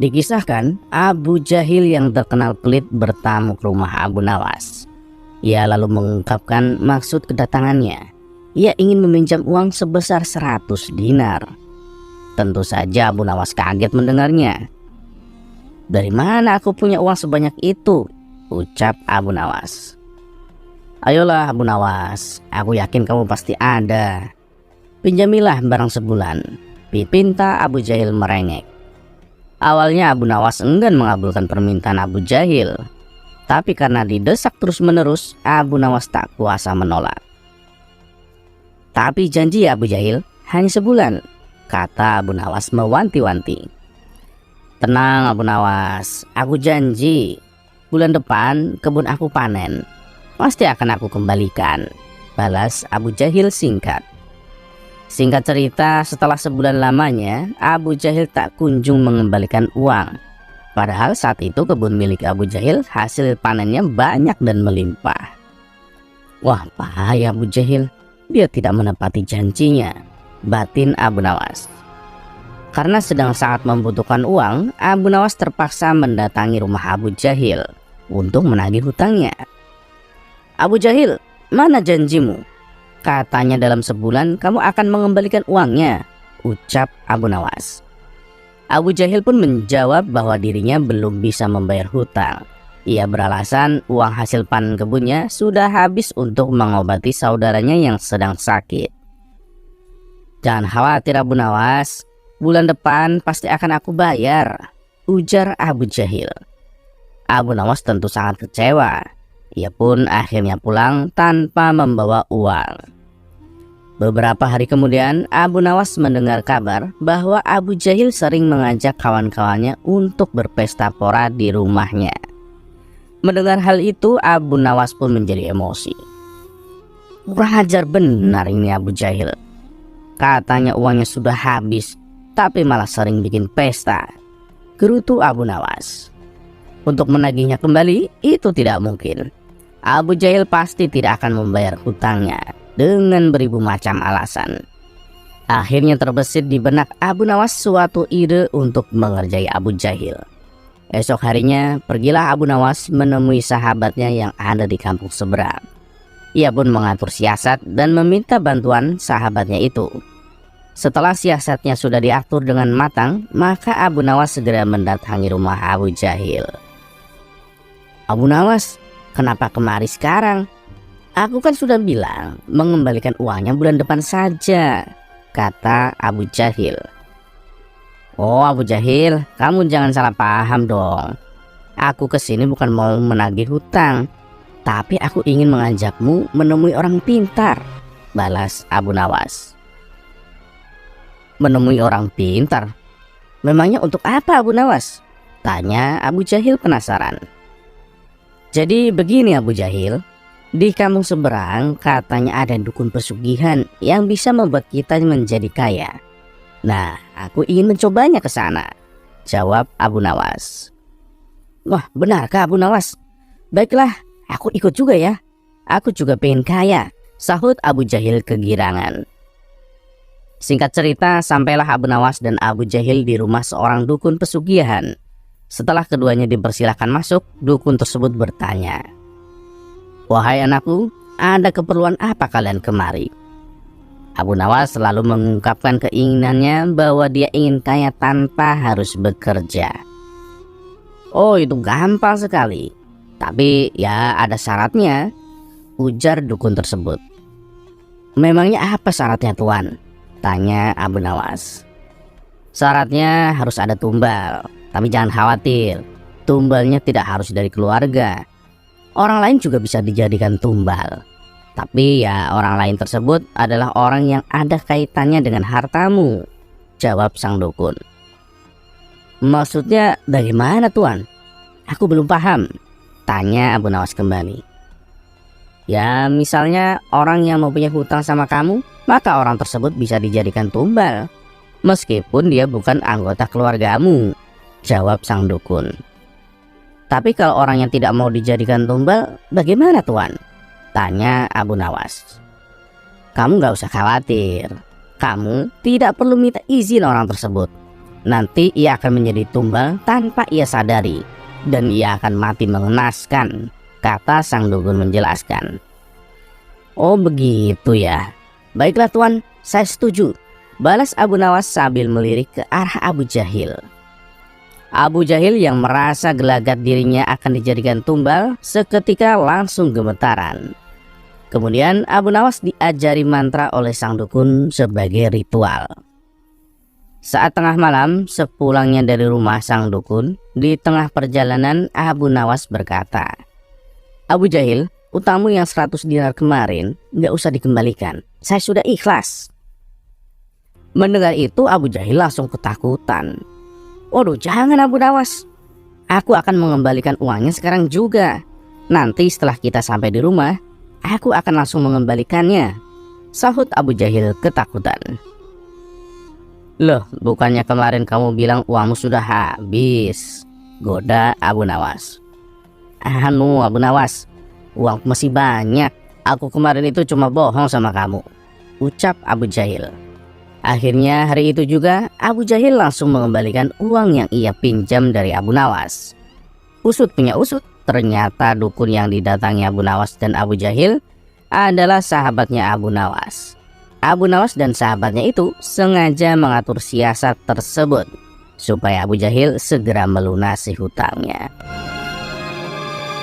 Dikisahkan, Abu Jahil yang terkenal pelit bertamu ke rumah Abu Nawas. Ia lalu mengungkapkan maksud kedatangannya. Ia ingin meminjam uang sebesar 100 dinar. Tentu saja Abu Nawas kaget mendengarnya. "Dari mana aku punya uang sebanyak itu?" ucap Abu Nawas. "Ayolah Abu Nawas, aku yakin kamu pasti ada. Pinjamilah barang sebulan," pinta Abu Jahil merengek. Awalnya Abu Nawas enggan mengabulkan permintaan Abu Jahil, tapi karena didesak terus-menerus, Abu Nawas tak kuasa menolak. "Tapi janji ya Abu Jahil, hanya sebulan," kata Abu Nawas mewanti-wanti. "Tenang Abu Nawas, aku janji bulan depan kebun aku panen, pasti akan aku kembalikan," balas Abu Jahil singkat. Singkat cerita, setelah sebulan lamanya, Abu Jahil tak kunjung mengembalikan uang. Padahal saat itu kebun milik Abu Jahil hasil panennya banyak dan melimpah. Wah, bahaya Abu Jahil, dia tidak menepati janjinya, batin Abu Nawas. Karena sedang sangat membutuhkan uang, Abu Nawas terpaksa mendatangi rumah Abu Jahil untuk menagih hutangnya. "Abu Jahil, mana janjimu? Katanya dalam sebulan kamu akan mengembalikan uangnya," ucap Abu Nawas. Abu Jahil pun menjawab bahwa dirinya belum bisa membayar hutang. Ia beralasan uang hasil panen kebunnya sudah habis untuk mengobati saudaranya yang sedang sakit. "Jangan khawatir Abu Nawas, bulan depan pasti akan aku bayar," ujar Abu Jahil. Abu Nawas tentu sangat kecewa. Ia pun akhirnya pulang tanpa membawa uang. Beberapa hari kemudian, Abu Nawas mendengar kabar bahwa Abu Jahil sering mengajak kawan-kawannya untuk berpesta pora di rumahnya. Mendengar hal itu, Abu Nawas pun menjadi emosi. "Kurang ajar benar ini Abu Jahil. Katanya uangnya sudah habis, tapi malah sering bikin pesta," gerutu Abu Nawas. Untuk menagihnya kembali, itu tidak mungkin. Abu Jahil pasti tidak akan membayar hutangnya dengan beribu macam alasan. Akhirnya terbesit di benak Abu Nawas suatu ide untuk mengerjai Abu Jahil. Esok harinya, pergilah Abu Nawas menemui sahabatnya yang ada di kampung seberang. Ia pun mengatur siasat dan meminta bantuan sahabatnya itu. Setelah siasatnya sudah diatur dengan matang, maka Abu Nawas segera mendatangi rumah Abu Jahil. "Abu Nawas, kenapa kemari sekarang? Aku kan sudah bilang mengembalikan uangnya bulan depan saja," kata Abu Jahil. "Oh Abu Jahil, kamu jangan salah paham dong. Aku kesini bukan mau menagih hutang, tapi aku ingin mengajakmu menemui orang pintar," balas Abu Nawas. "Menemui orang pintar? Memangnya untuk apa Abu Nawas?" tanya Abu Jahil penasaran. "Jadi begini Abu Jahil, di kampung seberang katanya ada dukun pesugihan yang bisa membuat kita menjadi kaya. Nah, aku ingin mencobanya ke sana," jawab Abu Nawas. "Wah, benarkah Abu Nawas? Baiklah, aku ikut juga ya. Aku juga pengen kaya," sahut Abu Jahil kegirangan. Singkat cerita, sampailah Abu Nawas dan Abu Jahil di rumah seorang dukun pesugihan. Setelah keduanya dipersilahkan masuk, dukun tersebut bertanya, "Wahai anakku, ada keperluan apa kalian kemari?" Abu Nawas selalu mengungkapkan keinginannya bahwa dia ingin kaya tanpa harus bekerja. "Oh, itu gampang sekali. Tapi ya ada syaratnya," ujar dukun tersebut. "Memangnya apa syaratnya Tuan?" tanya Abu Nawas. "Syaratnya harus ada tumbal. Tapi jangan khawatir, tumbalnya tidak harus dari keluarga. Orang lain juga bisa dijadikan tumbal. Tapi ya orang lain tersebut adalah orang yang ada kaitannya dengan hartamu," jawab sang dukun. "Maksudnya bagaimana Tuan? Aku belum paham," tanya Abu Nawas kembali. "Ya misalnya orang yang mempunyai hutang sama kamu, maka orang tersebut bisa dijadikan tumbal, meskipun dia bukan anggota keluargamu," jawab sang dukun. "Tapi kalau orang yang tidak mau dijadikan tumbal, bagaimana Tuan?" tanya Abu Nawas. "Kamu gak usah khawatir. Kamu tidak perlu minta izin orang tersebut. Nanti ia akan menjadi tumbal tanpa ia sadari, dan ia akan mati mengenaskan, kata sang dukun menjelaskan. Oh begitu ya. Baiklah tuan, saya setuju, balas Abu Nawas sambil melirik ke arah Abu Jahil. Abu Jahil yang merasa gelagat dirinya akan dijadikan tumbal seketika langsung gemetaran. Kemudian Abu Nawas diajari mantra oleh sang dukun sebagai ritual. Saat tengah malam, sepulangnya dari rumah sang dukun, di tengah perjalanan Abu Nawas berkata, "Abu Jahil, utangmu yang 100 dinar kemarin nggak usah dikembalikan, saya sudah ikhlas." Mendengar itu Abu Jahil langsung ketakutan. "Waduh, jangan Abu Nawas, aku akan mengembalikan uangnya sekarang juga. Nanti setelah kita sampai di rumah, aku akan langsung mengembalikannya," sahut Abu Jahil ketakutan. "Loh, bukannya kemarin kamu bilang uangmu sudah habis?" goda Abu Nawas. "Anu Abu Nawas, uangku masih banyak. Aku kemarin itu cuma bohong sama kamu," ucap Abu Jahil. Akhirnya hari itu juga Abu Jahil langsung mengembalikan uang yang ia pinjam dari Abu Nawas. Usut punya usut, ternyata dukun yang didatangi Abu Nawas dan Abu Jahil adalah sahabatnya Abu Nawas. Abu Nawas dan sahabatnya itu sengaja mengatur siasat tersebut supaya Abu Jahil segera melunasi hutangnya.